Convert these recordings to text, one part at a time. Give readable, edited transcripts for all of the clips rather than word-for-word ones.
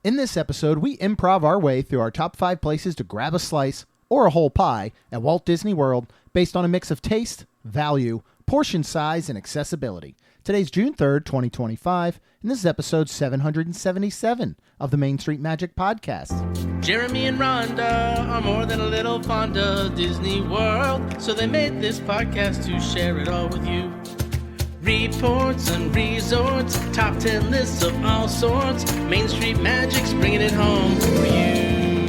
In this episode, we improv our way through our top 5 places to grab a slice or a whole pie at Walt Disney World based on a mix of taste, value, portion size, and accessibility. Today's June 3rd, 2025, and this is episode 777 of the Main Street Magic Podcast. Jeremy and Rhonda are more than a little fond of Disney World, so they made this podcast to share it all with you. Reports and resorts, top 10 lists of all sorts, Main Street Magic's bringing it home for you.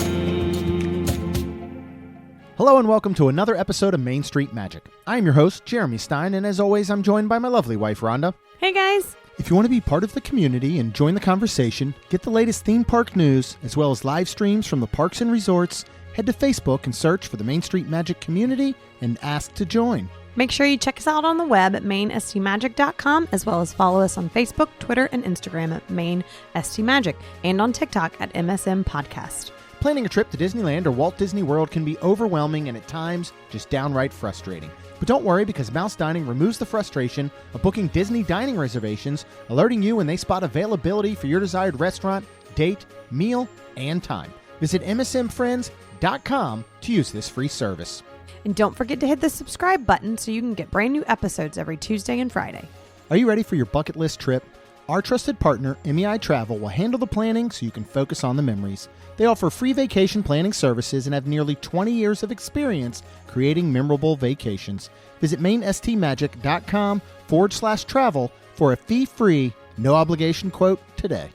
Hello and welcome to another episode of Main Street Magic. I am your host, Jeremy Stein, and as always, I'm joined by my lovely wife, Rhonda. Hey guys! If you want to be part of the community and join the conversation, get the latest theme park news, as well as live streams from the parks and resorts, head to Facebook and search for the Main Street Magic community and ask to join. Make sure you check us out on the web at mainstmagic.com, as well as follow us on Facebook, Twitter, and Instagram at mainstmagic, and on TikTok at MSM Podcast. Planning a trip to Disneyland or Walt Disney World can be overwhelming and at times just downright frustrating. But don't worry, because Mouse Dining removes the frustration of booking Disney dining reservations, alerting you when they spot availability for your desired restaurant, date, meal, and time. Visit msmfriends.com to use this free service. And don't forget to hit the subscribe button so you can get brand new episodes every Tuesday and Friday. Are you ready for your bucket list trip? Our trusted partner, MEI Travel, will handle the planning so you can focus on the memories. They offer free vacation planning services and have nearly 20 years of experience creating memorable vacations. Visit mainstmagic.com/travel for a fee-free, no-obligation quote today.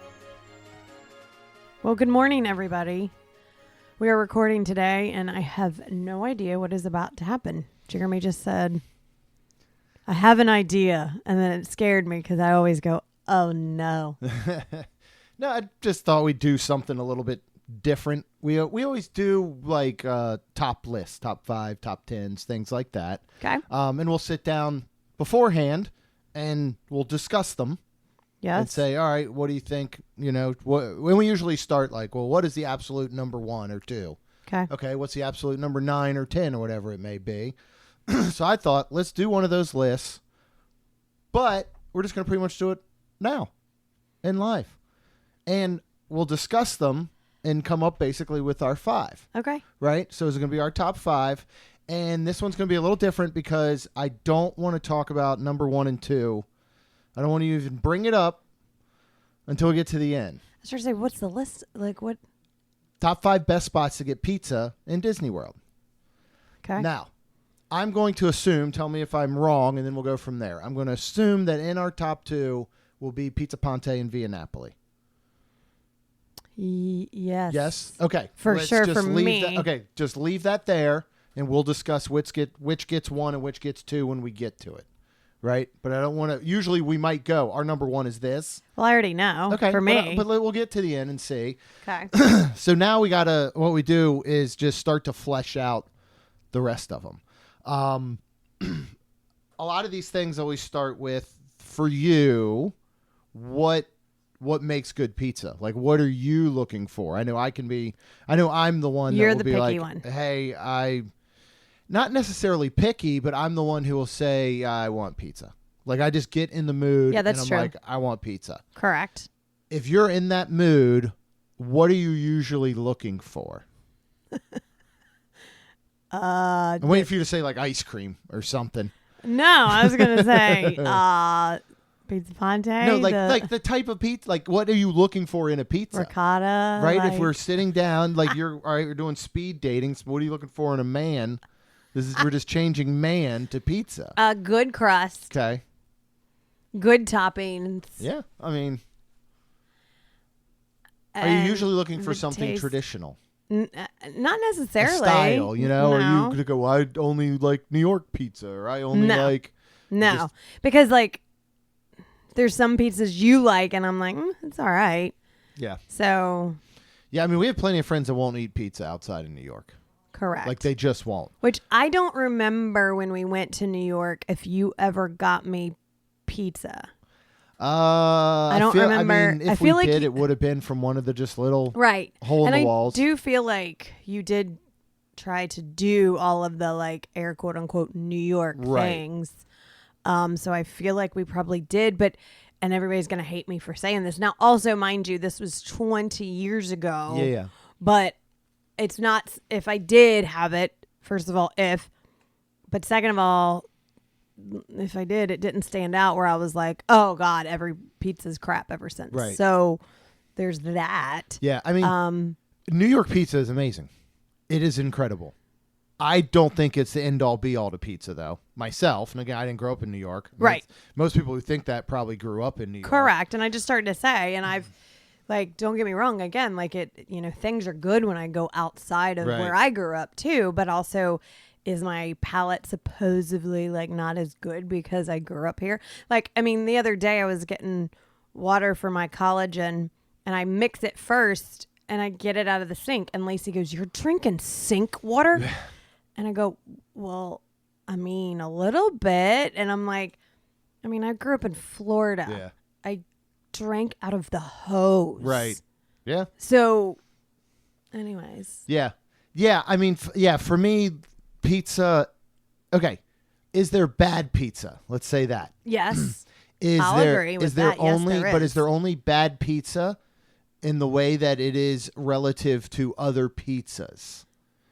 Well, good morning, everybody. We are recording today, and I have no idea what is about to happen. Jeremy just said, I have an idea, and then it scared me because I always go, oh, no. No, I just thought we'd do something a little bit different. We always do like top lists, top 5, top 10s, things like that. Okay. And we'll sit down beforehand and we'll discuss them. Yes. And say, all right, what do you think? You know, when we usually start like, well, what is the absolute number 1 or 2? Okay. Okay, what's the absolute number 9 or 10 or whatever it may be? So I thought, let's do one of those lists, but we're just going to pretty much do it now in live. And we'll discuss them and come up basically with our 5. Okay. Right? So it's going to be our top 5. And this one's going to be a little different because I don't want to talk about number 1 and 2. I don't want to even bring it up until we get to the end. I was trying to say, what's the list? Like what? Top 5 best spots to get pizza in Disney World. Okay. Now, I'm going to assume, tell me if I'm wrong, and then we'll go from there. I'm going to assume that in our top 2 will be Pizza Ponte and Via Napoli. Yes. Yes? Okay. For Let's sure, just for leave me. That, okay, just leave that there, and we'll discuss which gets 1 and which gets 2 when we get to it. Right? But I don't want to... Usually we might go, our number 1 is this. Well, I already know. Okay. For me. But we'll get to the end and see. Okay. So now we got to... What we do is just start to flesh out the rest of them. A lot of these things always start with, for you, what makes good pizza? Like, what are you looking for? I know I'm the one You're that will the be picky like, one. hey, not necessarily picky, but I'm the one who will say, I want pizza. Like, I just get in the mood. Yeah, that's and I'm true. like, I want pizza. Correct. If you're in that mood, what are you usually looking for? I'm waiting for you to say like ice cream or something. No, I was gonna say Pizza Ponte. No, like the type of pizza. Like, what are you looking for in a pizza? Ricotta. Right. Like, If we're sitting down, like we're doing speed dating. So what are you looking for in a man? We're just changing man to pizza. good crust. Okay. Good toppings. Yeah. I mean, are you usually looking for something traditional? Not necessarily. A style, you know? No. Or you could go, I only like New York pizza, or I only like... No, because like there's some pizzas you like and I'm like, it's all right. Yeah. So... Yeah, I mean, we have plenty of friends that won't eat pizza outside of New York. Correct. Like, they just won't. Which I don't remember when we went to New York if you ever got me pizza. I don't remember. I mean, if I feel we like did, it would have been from one of the just little hole in the walls. I do feel like you did try to do all of the like air quote unquote New York things. So I feel like we probably did, but and everybody's going to hate me for saying this. Now, also, mind you, this was 20 years ago. Yeah. But it's not, if I did have it, first of all, but second of all, if I did, it didn't stand out where I was like, oh God, every pizza's crap ever since. Right. So there's that. Yeah. I mean, New York pizza is amazing. It is incredible. I don't think it's the end all be all to pizza though. Myself, and again, I didn't grow up in New York. Right. Most people who think that probably grew up in New York. Correct. And I just started to say, and I've like, don't get me wrong. Again, like things are good when I go outside of where I grew up too, but also is my palate supposedly like not as good because I grew up here? Like, I mean, the other day I was getting water for my collagen and I mix it first and I get it out of the sink. And Lacey goes, "You're drinking sink water?" And I go, "Well, I mean, a little bit." And I'm like, I mean, I grew up in Florida. Yeah. I drank out of the hose. Right. Yeah. So, anyways. Yeah. Yeah. I mean, for me, pizza. Okay. Is there bad pizza? Let's say that. Yes. I'll agree with that. Yes, there is there only bad pizza in the way that it is relative to other pizzas?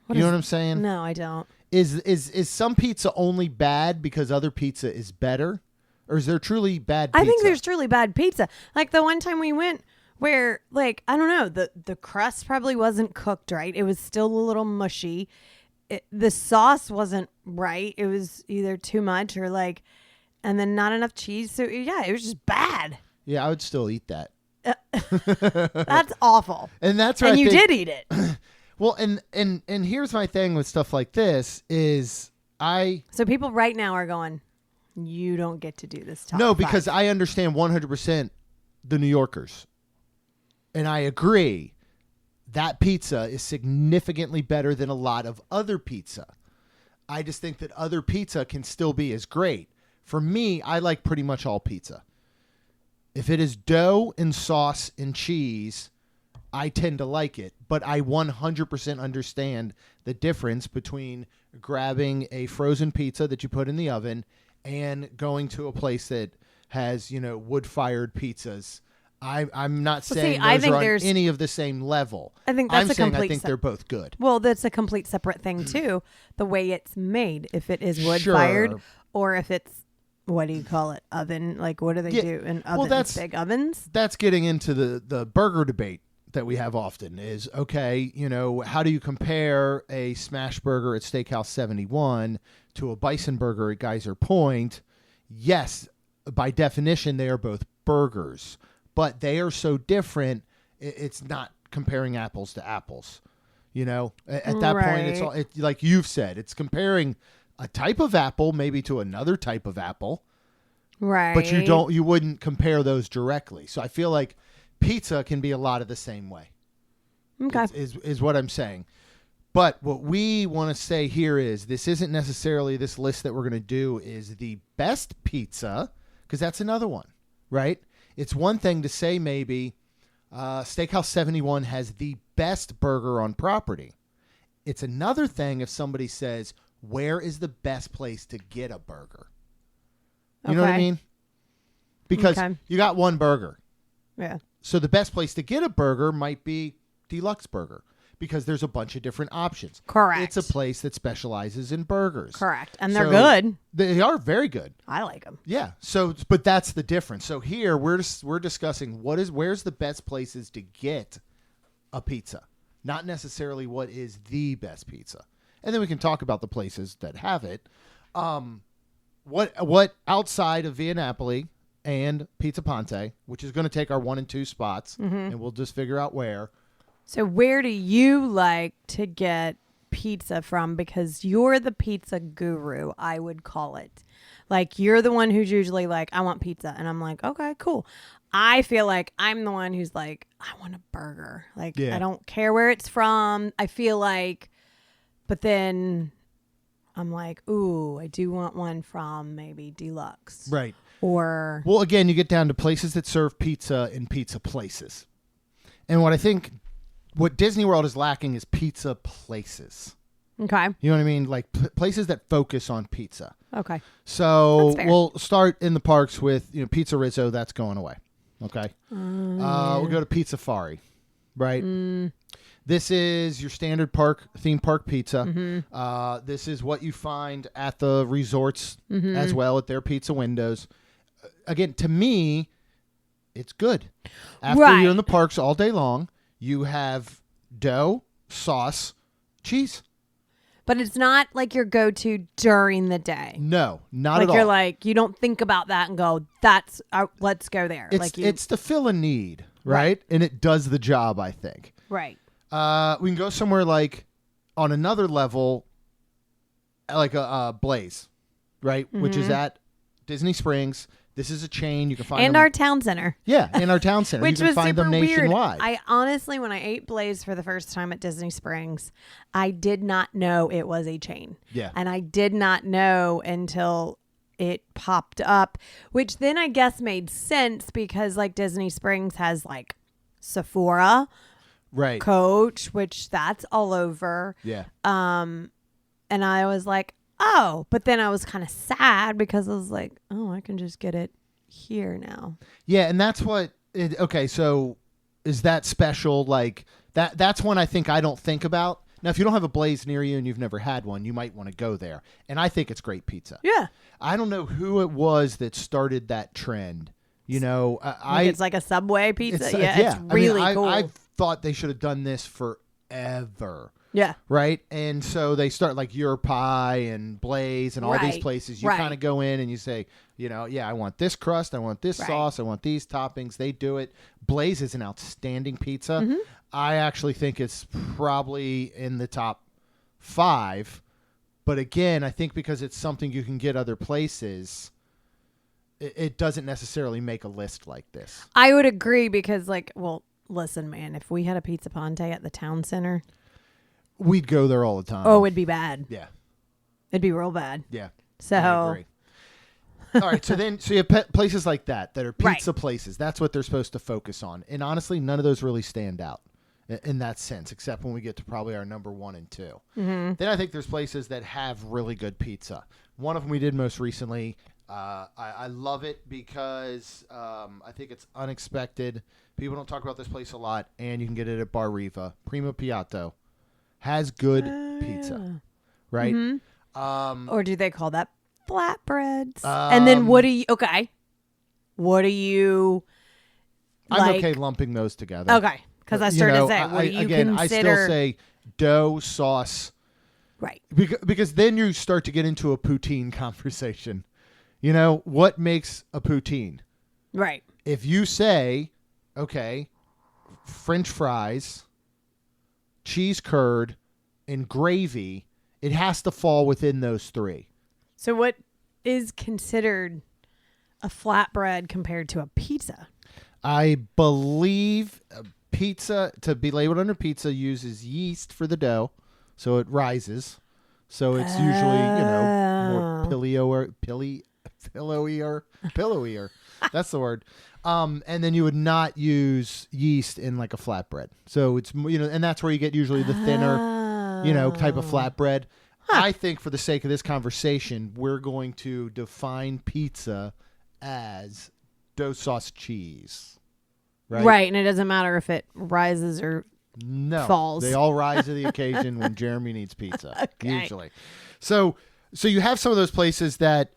You know what I'm saying? No, I don't. Is some pizza only bad because other pizza is better? Or is there truly bad pizza? I think there's truly bad pizza. Like the one time we went where, like, I don't know, the crust probably wasn't cooked right. It was still a little mushy. The sauce wasn't right. It was either too much or like, and then not enough cheese. So yeah, it was just bad. Yeah, I would still eat that. That's awful. And that's right. And you did eat it. Well, and here's my thing with stuff like this is So people right now are going, you don't get to do this. No, because I understand 100% the New Yorkers. And I agree that pizza is significantly better than a lot of other pizza. I just think that other pizza can still be as great. For me, I like pretty much all pizza. If it is dough and sauce and cheese, I tend to like it. But I 100% understand the difference between grabbing a frozen pizza that you put in the oven and going to a place that has, wood-fired pizzas. I'm not saying those are on any of the same level. I think that's I think they're both good. Well, that's a complete separate thing too. The way it's made, if it is wood fired or if it's, what do you call it? Oven? Like, what do they do in ovens? Big ovens? That's getting into the burger debate that we have often is, okay, how do you compare a smash burger at Steakhouse 71 to a bison burger at Geyser Point? Yes, by definition, they are both burgers. But they are so different, it's not comparing apples to apples. At that point, it's like you've said, it's comparing a type of apple maybe to another type of apple. Right. But you wouldn't compare those directly. So I feel like pizza can be a lot of the same way. Okay. Is what I'm saying. But what we want to say here is this isn't necessarily this list that we're going to do is the best pizza, because that's another one, right? It's one thing to say maybe Steakhouse 71 has the best burger on property. It's another thing if somebody says, where is the best place to get a burger? You know what I mean? Because you got one burger. Yeah. So the best place to get a burger might be Deluxe Burger because there's a bunch of different options. Correct. It's a place that specializes in burgers. Correct. And they're good. They are very good. I like them. Yeah. So, but that's the difference. So here we're discussing where's the best places to get a pizza, not necessarily what is the best pizza. And then we can talk about the places that have it. What outside of Via Napoli and Pizza Ponte, which is going to take our 1 and 2 spots, and we'll just figure out where. So where do you like to get pizza from? Because you're the pizza guru, I would call it. Like, you're the one who's usually like, I want pizza. And I'm like, okay, cool. I feel like I'm the one who's like, I want a burger. Like, I don't care where it's from. I feel like, but then I'm like, ooh, I do want one from maybe Deluxe. Right. Or. Well, again, you get down to places that serve pizza in pizza places. And what I think, what Disney World is lacking is pizza places. Okay. You know what I mean? Like places that focus on pizza. Okay. So That's fair. we'll start in the parks with Pizza Rizzo. That's going away. Okay. We'll go to Pizza Fari, right? This is your standard theme park pizza. This is what you find at the resorts as well at their pizza windows. Again, to me, it's good. After you're in the parks all day long, you have dough, sauce, cheese. But it's not like your go-to during the day. No, not like at all. You're like, you don't think about that and go, let's go there. It's to fill a need, right? And it does the job, I think. Right. We can go somewhere like on another level, like a Blaze, right? Which is at Disney Springs. This is a chain. You can find and them. our town center. Yeah, in our town center. Which you can was find super them weird. nationwide. I honestly, when I ate Blaze for the first time at Disney Springs, I did not know it was a chain. Yeah. And I did not know until it popped up, which then I guess made sense because like Disney Springs has like Sephora, right. Coach, which that's all over. Yeah. And I was like, oh, but then I was kind of sad because I was like, oh, I can just get it here now. Yeah, and that's what. Okay, so is that special? Like that's one I think I don't think about. Now, if you don't have a Blaze near you and you've never had one, you might want to go there. And I think it's great pizza. Yeah. I don't know who it was that started that trend. It's like a Subway pizza. It's I really mean, cool. I thought they should have done this forever. Yeah. Right. And so they start like Your Pie and Blaze and all these places. You kind of go in and you say, I want this crust. I want this sauce. I want these toppings. They do it. Blaze is an outstanding pizza. I actually think it's probably in the top 5. But again, I think because it's something you can get other places, it doesn't necessarily make a list like this. I would agree because listen, man, if we had a Pizza Ponte at the town center, we'd go there all the time. Oh, it'd be bad. Yeah. It'd be real bad. Yeah. So. I agree. All right. So you have places like that are pizza places. That's what they're supposed to focus on. And honestly, none of those really stand out in that sense, except when we get to probably our number 1 and 2. Then I think there's places that have really good pizza. One of them we did most recently. I love it because I think it's unexpected. People don't talk about this place a lot, and you can get it at Bar Riva. Primo Piatto has good pizza, right? Or do they call that flatbreads? And then what do you I'm okay lumping those together. Okay, because I started to say, what do you consider? I still say dough, sauce. Right. Because then you start to get into a poutine conversation. What makes a poutine? Right. If you say, okay, French fries, cheese curd, and gravy, it has to fall within those 3. So what is considered a flatbread compared to a pizza? I believe pizza, to be labeled under pizza, uses yeast for the dough, so it rises. So it's usually, more pillowier. That's the word. And then you would not use yeast in like a flatbread. So it's, and that's where you get usually the thinner, type of flatbread. I think for the sake of this conversation, we're going to define pizza as dough, sauce, cheese. Right? Right. And it doesn't matter if it rises or falls. They all rise to the occasion when Jeremy needs pizza, usually. So you have some of those places that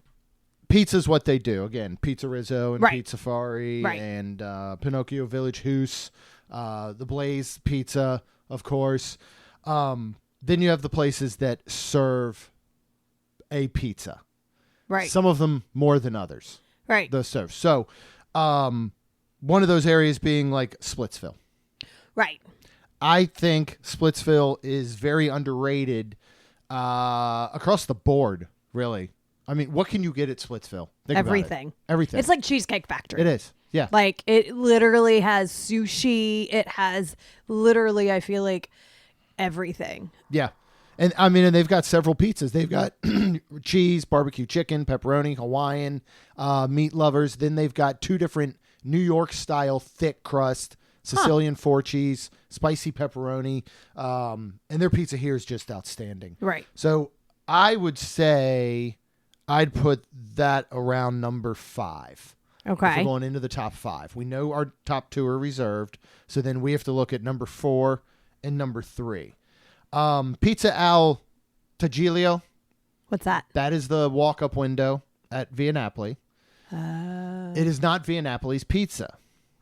pizza's what they do. Again, Pizza Rizzo and Pizza Fari and Pinocchio Village House, the Blaze Pizza, of course. Then you have the places that serve a pizza. Right. Some of them more than others. Right. Those serve. So one of those areas being like Splitsville. Right. I think Splitsville is very underrated across the board, really. I mean, what can you get at Splitsville? Think Everything. About it. Everything. It's like Cheesecake Factory. It is. Yeah. Like it literally has sushi. It has literally, I feel like, everything. Yeah. And I mean, and they've got several pizzas. They've got cheese, barbecue chicken, pepperoni, Hawaiian, meat lovers. Then they've got 2 different New York style thick crust Sicilian 4-cheese, spicy pepperoni, and their pizza here is just outstanding. Right. So I would say I'd put that around number 5. Okay. If we're going into the top 5. We know our top 2 are reserved, so then we have to look at number 4 and number 3. Pizza al Taglio. What's that? That is the walk-up window at Via Napoli. It is not Via Napoli's pizza.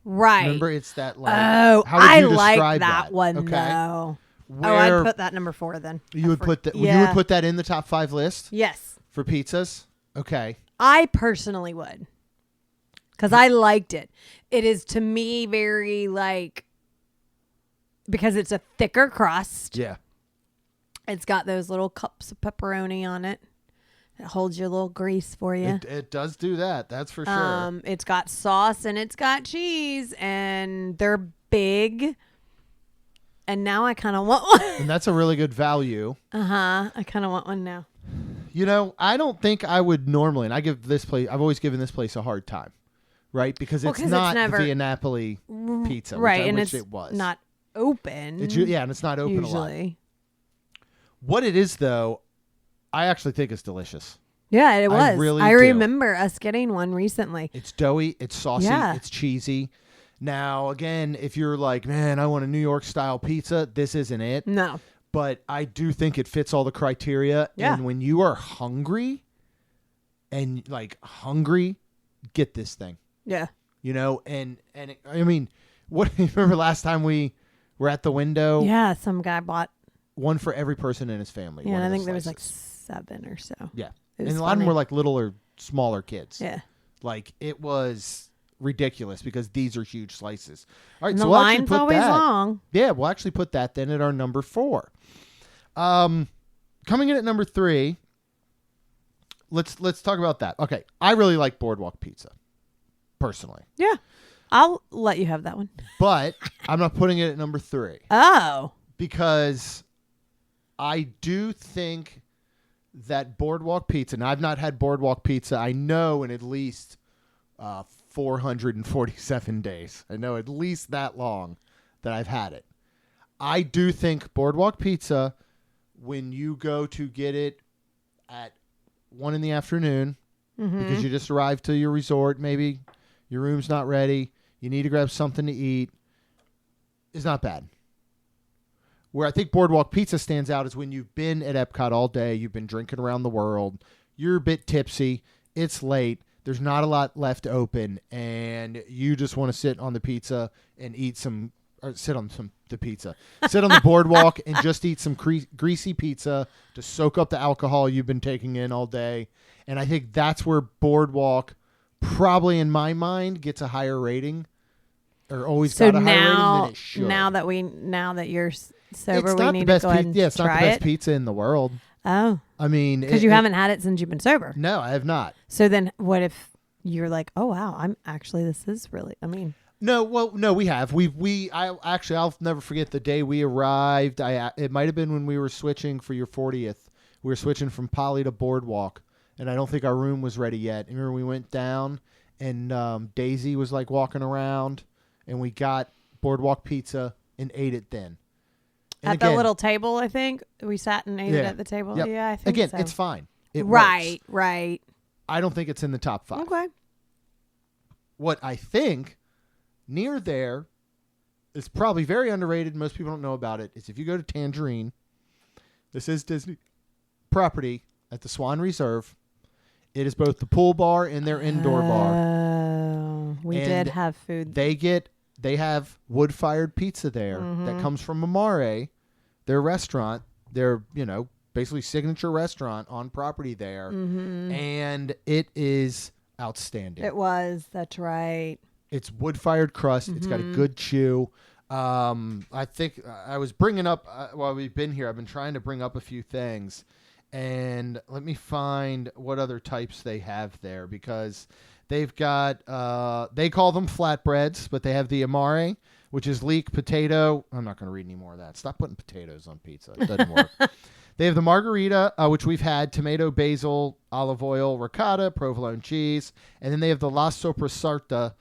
Right. Remember, it's that like. Oh, how would I you like describe that one Okay. though. Where I'd put that number 4 then. you would put that. Yeah. You would put that in the top 5 list Yes. for pizzas. Okay. I personally would. Because I liked it. It is to me very like, because it's a thicker crust. Yeah. It's got those little cups of pepperoni on it. It holds your little grease for you. It does do that. That's for sure. It's got sauce and it's got cheese and they're big. And now I kind of want one. And that's a really good value. I kind of want one now. You know, I don't think I would normally, and I've always given this place a hard time, right? Because it's not the Via Napoli pizza, right? which And it's it was not open. and it's not open usually. a lot. What it is, though, I actually think it's delicious. Yeah, it was. I really I do. remember us getting one recently. It's doughy, it's saucy, Yeah. it's cheesy. Now, again, if you're like, man, I want a New York style pizza, this isn't it. No. But I do think it fits all the criteria. Yeah. And when you are hungry, get this thing. Yeah. You know, I mean, what remember last time we were at the window? Yeah, some guy bought. One for every person in his family. Yeah, one and I of the think there was like slices. 7 or so. Yeah. It And was a lot of them funny. were like little or smaller kids. Yeah. Like it was ridiculous because these are huge slices. All right, And so the we'll actually line's put always that. long. Yeah, we'll actually put that then at our number 4. Coming in at number 3, let's talk about that. Okay, I really like Boardwalk Pizza, personally, Yeah. I'll let you have that one. but I'm not putting it at number 3 Oh. because I do think that Boardwalk Pizza. Now, I've not had Boardwalk Pizza. I know in at least 447 days. I know at least that long that I've had it. I do think Boardwalk Pizza, when you go to get it at 1 in the afternoon, because you just arrived to your resort, maybe your room's not ready, you need to grab something to eat, is not bad. Where I think Boardwalk Pizza stands out is when you've been at Epcot all day, you've been drinking around the world, you're a bit tipsy, it's late, there's not a lot left open, and you just want to sit on the pizza and eat some, or sit on the pizza, sit on the boardwalk and just eat some greasy pizza to soak up the alcohol you've been taking in all day. And I think that's where Boardwalk probably in my mind gets a higher rating, or always got a higher rating than it should. Now that you're sober, it's we not need the best to go ahead and it's not try the best it. pizza in the world. Oh. I mean, Because you haven't had it since you've been sober. No, I have not. So then what if you're like, oh, wow, this is really, No, we have. I'll never forget the day we arrived. It might have been when we were switching for your 40th. We were switching from Poly to Boardwalk, and I don't think our room was ready yet. And remember, we went down, and Daisy was like walking around, and we got Boardwalk Pizza and ate it then. And at the little table, I think we sat and ate it at the table. Yep. Yeah, I think again, so. it's fine. It right. works. I don't think it's in the top 5. Okay. What I think near there is probably very underrated. Most people don't know about it. Is if you go to Tangerine, this is Disney property at the Swan Reserve. It is both the pool bar and their indoor bar. We did have food. They have wood-fired pizza there that comes from Amare, their restaurant, their, basically signature restaurant on property there. And it is outstanding. It was. That's right. It's wood-fired crust. It's got a good chew. I think I was bringing up, while we've been here, I've been trying to bring up a few things. And let me find what other types they have there, because they've got, they call them flatbreads, but they have the amare, which is leek, potato. I'm not going to read any more of that. Stop putting potatoes on pizza. It doesn't work. They have the margarita, which we've had, tomato, basil, olive oil, ricotta, provolone cheese. And then they have the la sopressata,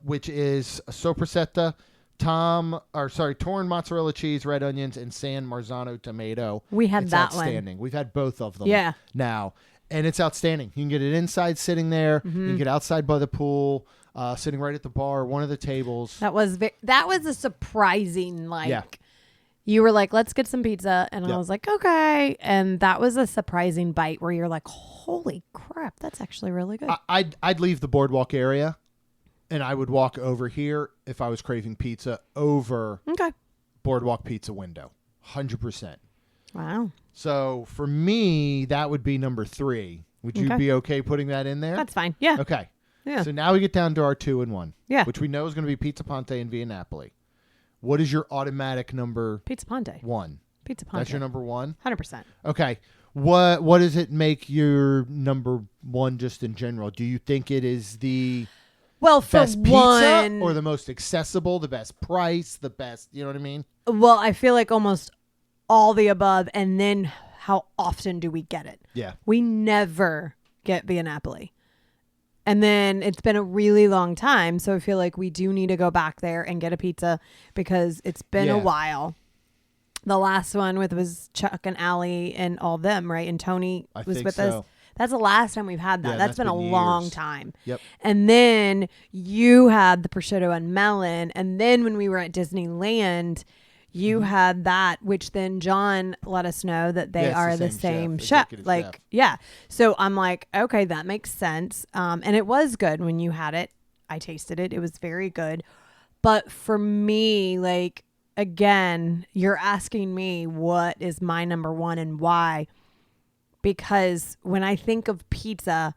which is a sopressata, torn mozzarella cheese, red onions, and San Marzano tomato. We had it's that one. outstanding. We've had both of them now. And it's outstanding. You can get it inside sitting there. Mm-hmm. You can get outside by the pool, sitting right at the bar, one of the tables. That was a surprising, you were like, let's get some pizza. And I was like, okay. And that was a surprising bite where you're like, holy crap, that's actually really good. I'd leave the boardwalk area and I would walk over here if I was craving pizza over boardwalk pizza window. 100%. Wow. So for me, that would be number 3. Would you be okay putting that in there? That's fine. Yeah. Okay. Yeah. So now we get down to our 2 and 1. Yeah. Which we know is going to be Pizza Ponte and Via Napoli. What is your automatic number? Pizza Ponte. 1. Pizza Ponte. That's your number 1? 100%. Okay. What does it make your number 1 just in general? Do you think it is the best pizza or the most accessible, the best price, the best, you know what I mean? Well, I feel like almost all the above, and then how often do we get it? Yeah. We never get Via Napoli. And then it's been a really long time, so I feel like we do need to go back there and get a pizza because it's been a while. The last one was Chuck and Allie and all them, right? And Tony was with us. That's the last time we've had that. Yeah, that's been a years. long time. Yep. And then you had the prosciutto and melon. And then when we were at Disneyland, you had that, which then John let us know that they are the same chef. Like, yeah. So I'm like, okay, that makes sense. And it was good when you had it. I tasted it. It was very good. But for me, like, again, you're asking me what is my number 1 and why. Because when I think of pizza,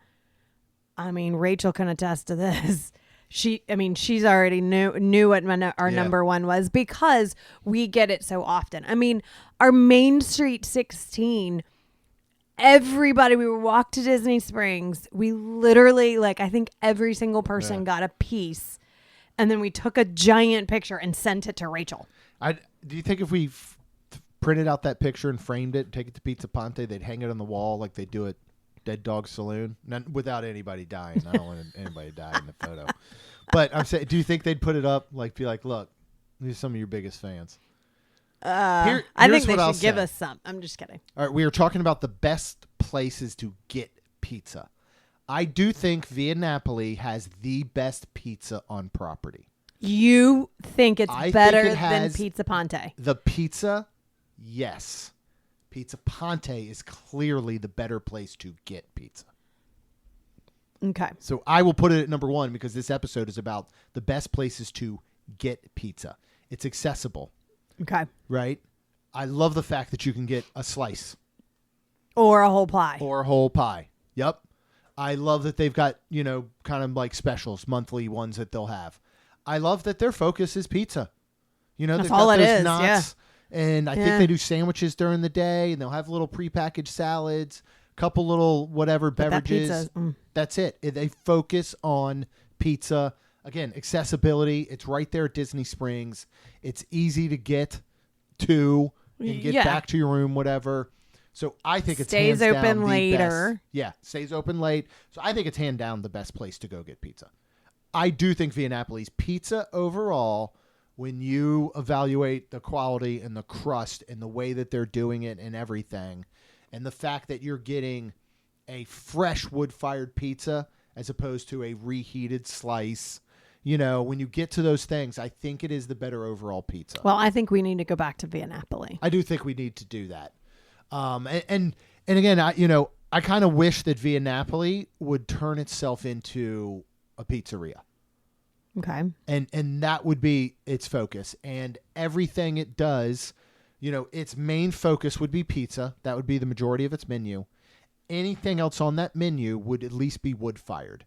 I mean, Rachel can attest to this. She's already knew what our number 1 was because we get it so often. I mean, our Main Street 16, everybody, we would walk to Disney Springs. We literally, I think every single person got a piece. And then we took a giant picture and sent it to Rachel. Do you think if we printed out that picture and framed it, take it to Pizza Ponte, they'd hang it on the wall like they do at Dead Dog Saloon? Without anybody dying. I don't want anybody to die in the photo. But I'm saying, do you think they'd put it up? Be like, look, these are some of your biggest fans. I think they should give us some. I'm just kidding. All right, we are talking about the best places to get pizza. I do think Via Napoli has the best pizza on property. You think it's better than Pizza Ponte? The pizza, yes. Pizza Ponte is clearly the better place to get pizza. Okay. So I will put it at number 1 because this episode is about the best places to get pizza. It's accessible. Okay. Right? I love the fact that you can get a slice. Or a whole pie. Yep. I love that they've got, kind of like specials, monthly ones that they'll have. I love that their focus is pizza. That's all it is. Knots, and I think they do sandwiches during the day, and they'll have little prepackaged salads, couple little whatever beverages. That's it. They focus on pizza. Again, accessibility. It's right there at Disney Springs. It's easy to get to and get back to your room, whatever. So I think it's stays hands open down the later. best. Yeah, stays open late. So I think it's hand down the best place to go get pizza. I do think Via Napoli's pizza overall, when you evaluate the quality and the crust and the way that they're doing it and everything, and the fact that you're getting a fresh wood-fired pizza as opposed to a reheated slice, when you get to those things, I think it is the better overall pizza. Well, I think we need to go back to Via Napoli. I do think we need to do that. And again, I kind of wish that Via Napoli would turn itself into a pizzeria. Okay. And that would be its focus. And everything it does, its main focus would be pizza. That would be the majority of its menu. Anything else on that menu would at least be wood-fired.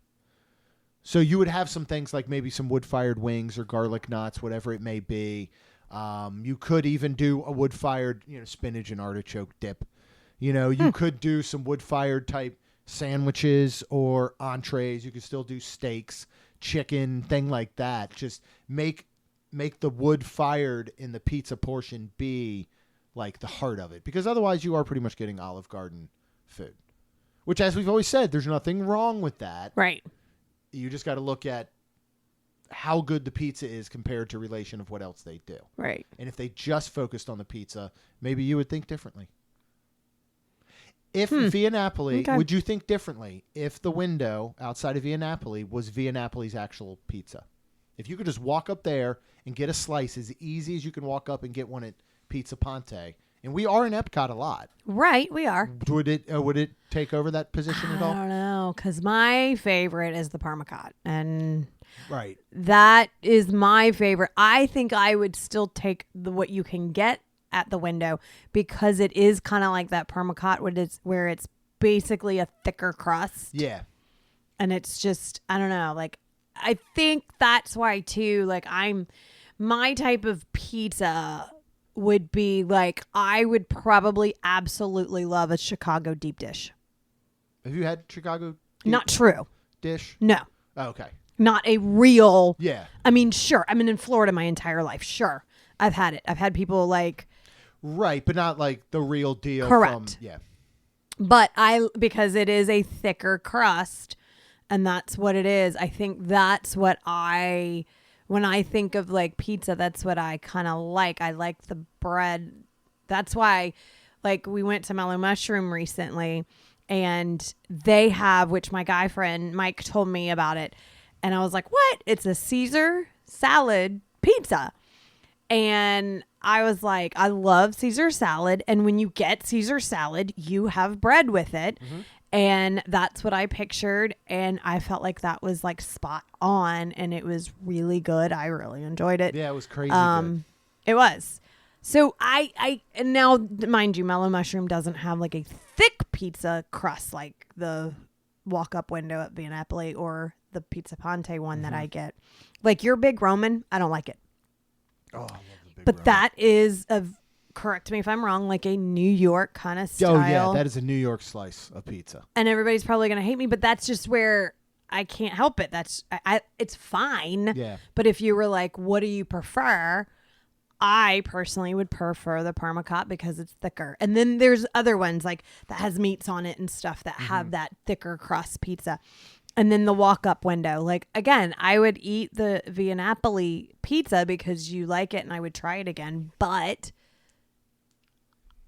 So you would have some things like maybe some wood-fired wings or garlic knots, whatever it may be. You could even do a wood-fired, spinach and artichoke dip. You could do some wood-fired type sandwiches or entrees. You could still do steaks, chicken, thing like that. Just make the wood-fired in the pizza portion be like the heart of it. Because otherwise you are pretty much getting Olive Garden food. Which, as we've always said, there's nothing wrong with that. Right. You just got to look at how good the pizza is compared to relation of what else they do. Right. And if they just focused on the pizza, maybe you would think differently. If Via Napoli, would you think differently if the window outside of Via Napoli was Via Napoli's actual pizza? If you could just walk up there and get a slice as easy as you can walk up and get one at Pizza Ponte, and we are in Epcot a lot. Right, we are. Would it take over that position at all? I don't know, because my favorite is the Parmacat, and right, that is my favorite. I think I would still take what you can get at the window because it is kind of like that Parmacat where it's basically a thicker crust. Yeah. And it's just, I don't know, like I think that's why too, like my type of pizza would be like, I would probably absolutely love a Chicago deep dish. Have you had Chicago Not true. dish? No. Oh, okay. Not a real. Yeah. I mean, sure. I've been in Florida my entire life. Sure. I've had it. I've had people like. Right, but not like the real deal. Correct. Yeah. But because it is a thicker crust and that's what it is. I think that's what when I think of like pizza, that's what I kind of like. I like the bread. That's why like we went to Mellow Mushroom recently and they have, which my guy friend Mike told me about it. And I was like, what? It's a Caesar salad pizza. And I was like, I love Caesar salad. And when you get Caesar salad, you have bread with it. Mm-hmm. And that's what I pictured. And I felt like that was like spot on. And it was really good. I really enjoyed it. Yeah, it was crazy good. It was. So and now, mind you, Mellow Mushroom doesn't have like a thick pizza crust like the walk-up window at Via Napoli or the Pizza Ponte one that I get. Like your Big Roman, I don't like it. Oh, I love the Big But Roman. that is correct me if I'm wrong, like a New York kind of style. Oh, yeah, that is a New York slice of pizza. And everybody's probably going to hate me, but that's just where I can't help it. That's it's fine. Yeah. But if you were like, what do you prefer? I personally would prefer the Parmacat because it's thicker. And then there's other ones like that has meats on it and stuff that have that thicker crust pizza. And then the walk-up window. Like, again, I would eat the Via Napoli pizza because you like it and I would try it again. But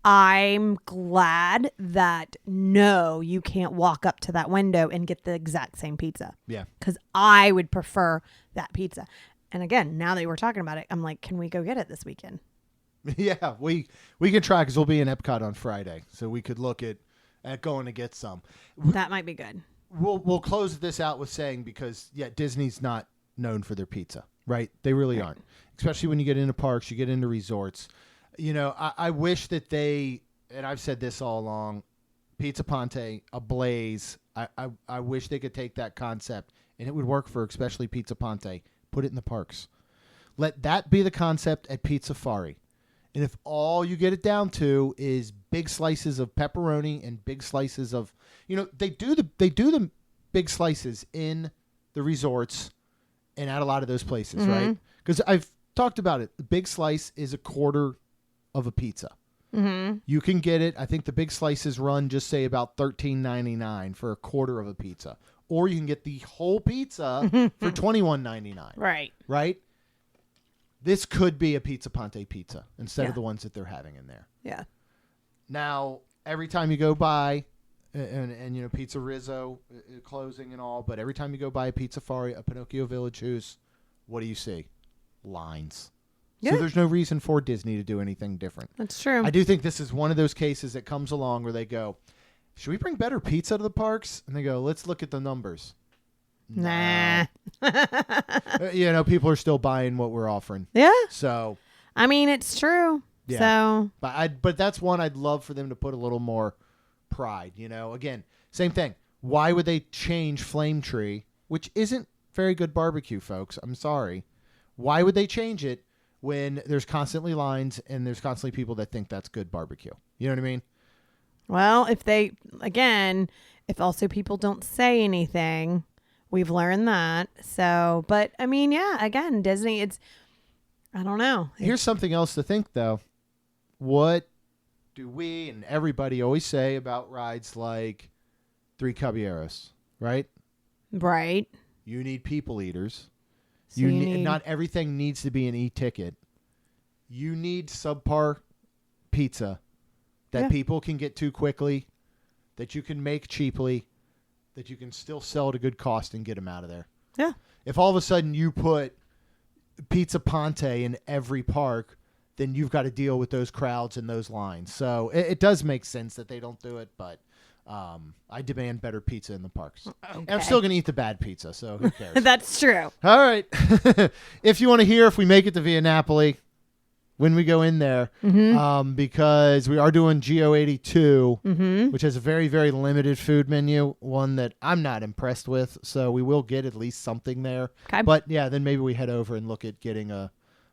I'm glad that, no, you can't walk up to that window and get the exact same pizza. Yeah. Because I would prefer that pizza. And again, now that we're talking about it, I'm like, can we go get it this weekend? Yeah, we can try because we'll be in Epcot on Friday. So we could look at going to get some. That might be good. We'll close this out with saying because, Disney's not known for their pizza, right? They really aren't. Especially when you get into parks, you get into resorts. You know, I wish that and I've said this all along, Pizza Ponte, a blaze. I wish they could take that concept, and it would work for especially Pizza Ponte. Put it in the parks. Let that be the concept at Pizza Safari. And if all you get it down to is big slices of pepperoni and big slices of, they do the big slices in the resorts and at a lot of those places, right? Because I've talked about it. The big slice is a quarter of a pizza. Mm-hmm. You can get it. I think the big slices run just say about $13.99 for a quarter of a pizza, or you can get the whole pizza for $21.99. Right. Right. This could be a Pizza Ponte pizza instead of the ones that they're having in there. Yeah. Now, every time you go by, and Pizza Rizzo closing and all, but every time you go by a Pizza Safari, a Pinocchio Village House, what do you see? Lines. Yeah. So there's no reason for Disney to do anything different. That's true. I do think this is one of those cases that comes along where they go, should we bring better pizza to the parks? And they go, let's look at the numbers. Nah. People are still buying what we're offering. Yeah. So. I mean, it's true. Yeah. So. But that's one I'd love for them to put a little more pride. Again, same thing. Why would they change Flame Tree, which isn't very good barbecue, folks? I'm sorry. Why would they change it when there's constantly lines and there's constantly people that think that's good barbecue? You know what I mean? Well, if also people don't say anything, we've learned that. So, but I mean, again, Disney, I don't know. Here's something else to think, though. What do we and everybody always say about rides like Three Caballeros, right? Right. You need people eaters. So you need... Not everything needs to be an e-ticket. You need subpar pizza that people can get to quickly, that you can make cheaply, that you can still sell at a good cost and get them out of there. Yeah. If all of a sudden you put Pizza Ponte in every park, then you've got to deal with those crowds and those lines. So it does make sense that they don't do it, but I demand better pizza in the parks. Okay. And I'm still going to eat the bad pizza, so who cares? That's true. All right. If you want to hear if we make it to Via Napoli when we go in there, because we are doing GO82, which has a very, very limited food menu, one that I'm not impressed with, so we will get at least something there. Okay. But, yeah, then maybe we head over and look at getting a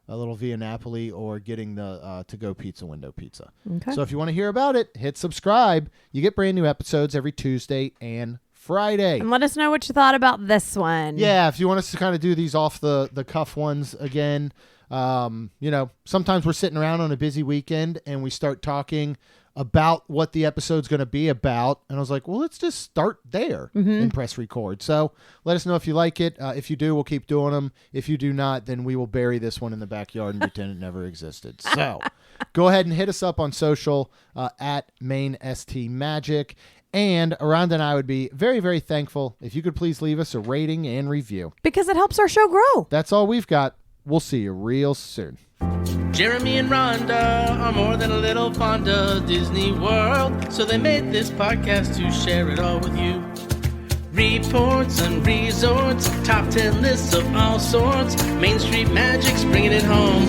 little Via Napoli or getting the to-go pizza window pizza. Okay. So if you want to hear about it, hit subscribe. You get brand new episodes every Tuesday and Friday. And let us know what you thought about this one. Yeah, if you want us to kind of do these off the cuff ones again, sometimes we're sitting around on a busy weekend and we start talking about what the episode's going to be about. And I was like, well, let's just start there and press record. So let us know if you like it. If you do, we'll keep doing them. If you do not, then we will bury this one in the backyard and pretend it never existed. So go ahead and hit us up on social at MainSTMagic. And Aranda and I would be very, very thankful if you could please leave us a rating and review. Because it helps our show grow. That's all we've got. We'll see you real soon. Jeremy and Rhonda are more than a little fond of Disney World, so they made this podcast to share it all with you. Reports and resorts, top 10 lists of all sorts, Main Street Magic's bringing it home.